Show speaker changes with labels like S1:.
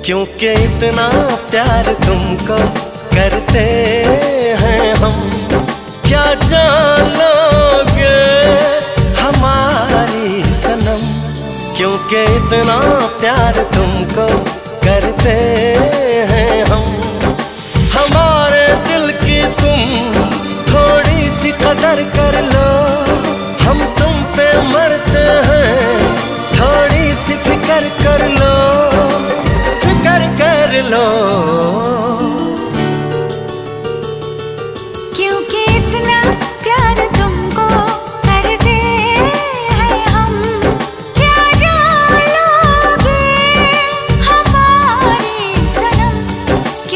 S1: क्योंकि इतना प्यार तुमको करते हैं हम। क्या जान लोगे हमारी सनम, क्योंकि इतना प्यार तुमको करते हैं हम। हमारे दिल की तुम थोड़ी सी कदर कर लो, हम तुम पे मरते हैं, थोड़ी सी फिक्र कर लो, फिक्र कर लो।
S2: क्योंकि